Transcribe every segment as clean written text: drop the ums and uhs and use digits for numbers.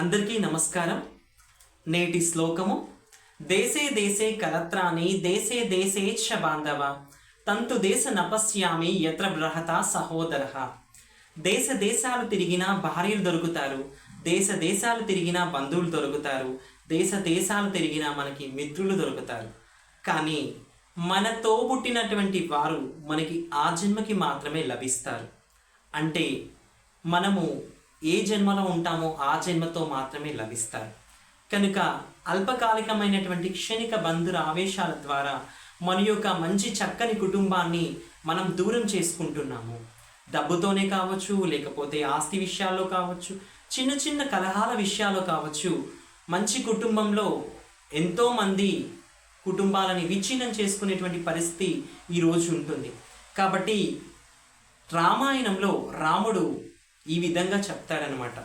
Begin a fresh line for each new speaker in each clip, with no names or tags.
అందరికీ నమస్కారం. నేటి శ్లోకము దేశే దేశే కలత్రాని దేశే దేశేచ్ఛ బాంధవ తంతు దేశ నపశ్యామి యత్ర బృహత సహోదరః. దేశ దేశాలు తిరిగినా భార్యలు దొరుకుతారు, దేశ దేశాలు తిరిగినా బంధువులు దొరుకుతారు, దేశ దేశాలు తిరిగినా మనకి మిత్రులు దొరుకుతారు. కానీ మన తోబుట్టినటువంటి వారు మనకి ఆ జన్మకి మాత్రమే లభిస్తారు. అంటే మనము ఏ జన్మలో ఉంటామో ఆ జన్మతో మాత్రమే లభిస్తారు. కనుక అల్పకాలికమైనటువంటి క్షణిక బంధుర ఆవేశాల ద్వారా మన యొక్క మంచి చక్కని కుటుంబాన్ని మనం దూరం చేసుకుంటున్నాము. డబ్బుతోనే కావచ్చు, లేకపోతే ఆస్తి విషయాల్లో కావచ్చు, చిన్న చిన్న కలహాల విషయాల్లో కావచ్చు. మంచి కుటుంబంలో ఎంతోమంది కుటుంబాలని విచ్ఛిన్నం చేసుకునేటువంటి పరిస్థితి ఈరోజు ఉంటుంది. కాబట్టి రామాయణంలో రాముడు ఈ విధంగా చెప్తాడనమాట.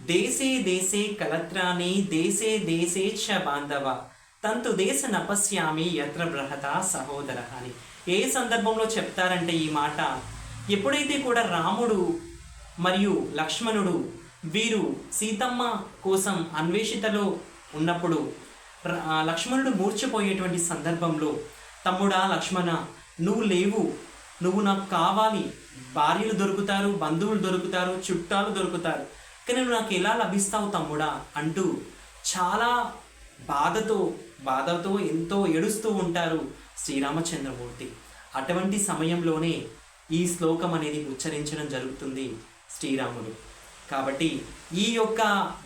దేశే దేశే కలత్రాని దేశే దేశేచ్ఛ బాంధవ తంతు దేశ నపశ్యామి యత్ర బృహత సహోదర అని ఏ సందర్భంలో చెప్తారంటే ఈ మాట, ఎప్పుడైతే కూడా రాముడు మరియు లక్ష్మణుడు వీరు సీతమ్మ కోసం అన్వేషితలో ఉన్నప్పుడు లక్ష్మణుడు మూర్ఛపోయేటువంటి సందర్భంలో, తమ్ముడా లక్ష్మణ, నువ్వు లేవు, నువ్వు నాకు కావాలి, భార్యలు దొరుకుతారు, బంధువులు దొరుకుతారు, చుట్టాలు దొరుకుతారు, కానీ నువ్వు నాకు ఎలా లభిస్తావు తమ్ముడా అంటూ చాలా బాధతో ఎంతో ఏడుస్తూ ఉంటారు శ్రీరామచంద్రమూర్తి. అటువంటి సమయంలోనే ఈ శ్లోకం అనేది ఉచ్చరించడం జరుగుతుంది శ్రీరాముడు. కాబట్టి ఈ యొక్క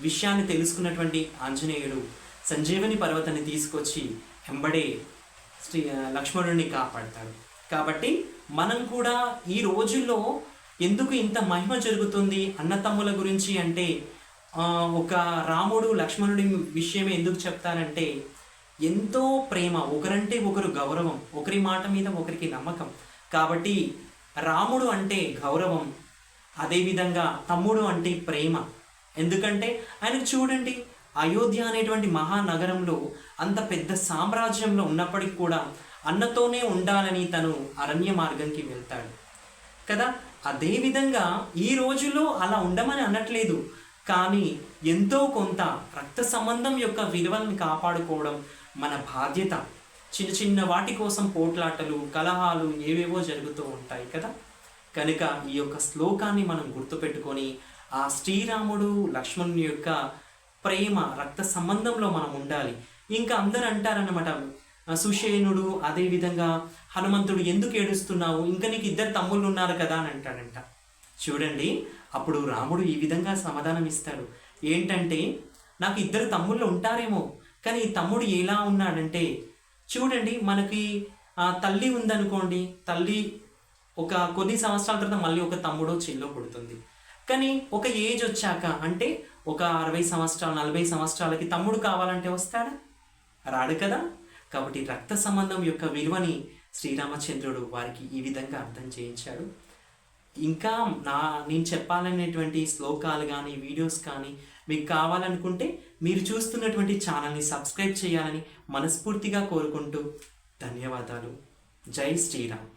విషయాన్ని తెలుసుకున్నటువంటి ఆంజనేయుడు సంజీవని పర్వతాన్ని తీసుకొచ్చి ఎంబడే లక్ష్మణుడిని కాపాడతాడు. కాబట్టి మనం కూడా ఈ రోజుల్లో ఎందుకు ఇంత మహిమ జరుగుతుంది అన్నతమ్ముల గురించి అంటే, ఒక రాముడు లక్ష్మణుడి విషయమే ఎందుకు చెప్తారంటే, ఎంతో ప్రేమ, ఒకరంటే ఒకరు గౌరవం, ఒకరి మాట మీద ఒకరికి నమ్మకం. కాబట్టి రాముడు అంటే గౌరవం, అదేవిధంగా తమ్ముడు అంటే ప్రేమ. ఎందుకంటే ఆయనకు చూడండి, అయోధ్య అనేటువంటి మహానగరంలో అంత పెద్ద సామ్రాజ్యంలో ఉన్నప్పటికీ కూడా అన్నతోనే ఉండాలని తను అరణ్య మార్గంకి వెళ్తాడు కదా. అదేవిధంగా ఈ రోజుల్లో అలా ఉండమని అనట్లేదు, కానీ ఎంతో కొంత రక్త సంబంధం యొక్క విలువలను కాపాడుకోవడం మన బాధ్యత. చిన్న చిన్న వాటి కోసం పోట్లాటలు, కలహాలు ఏవేవో జరుగుతూ ఉంటాయి కదా. కనుక ఈ యొక్క శ్లోకాన్ని మనం గుర్తుపెట్టుకొని ఆ శ్రీరాముడు లక్ష్మణుని యొక్క ప్రేమ రక్త సంబంధంలో మనం ఉండాలి. ఇంకా అందరూ అంటారన్నమాట, సుషేనుడు అదేవిధంగా హనుమంతుడు ఎందుకు ఏడుస్తున్నావు, ఇంకా నీకు ఇద్దరు తమ్ముళ్ళు ఉన్నారు కదా అని అంటాడంట. చూడండి, అప్పుడు రాముడు ఈ విధంగా సమాధానం ఇస్తాడు. ఏంటంటే, నాకు ఇద్దరు తమ్ముళ్ళు ఉంటారేమో, కానీ ఈ తమ్ముడు ఎలా ఉన్నాడంటే, చూడండి, మనకి తల్లి ఉందనుకోండి, తల్లి ఒక కొన్ని సంవత్సరాల తర్వాత మళ్ళీ ఒక తమ్ముడో చెల్లో పుడుతుంది. కానీ ఒక ఏజ్ వచ్చాక, అంటే ఒక 60 సంవత్సరాలు 40 సంవత్సరాలకి తమ్ముడు కావాలంటే వస్తాడా? రాడు కదా. కాబట్టి రక్త సంబంధం యొక్క విలువని శ్రీరామచంద్రుడు వారికి ఈ విధంగా అర్థం చేయించాడు. ఇంకా నేను చెప్పాలనేటువంటి శ్లోకాలు కానీ వీడియోస్ కానీ మీకు కావాలనుకుంటే మీరు చూస్తున్నటువంటి ఛానల్ని సబ్స్క్రైబ్ చేయాలని మనస్ఫూర్తిగా కోరుకుంటూ ధన్యవాదాలు. జై శ్రీరామ్.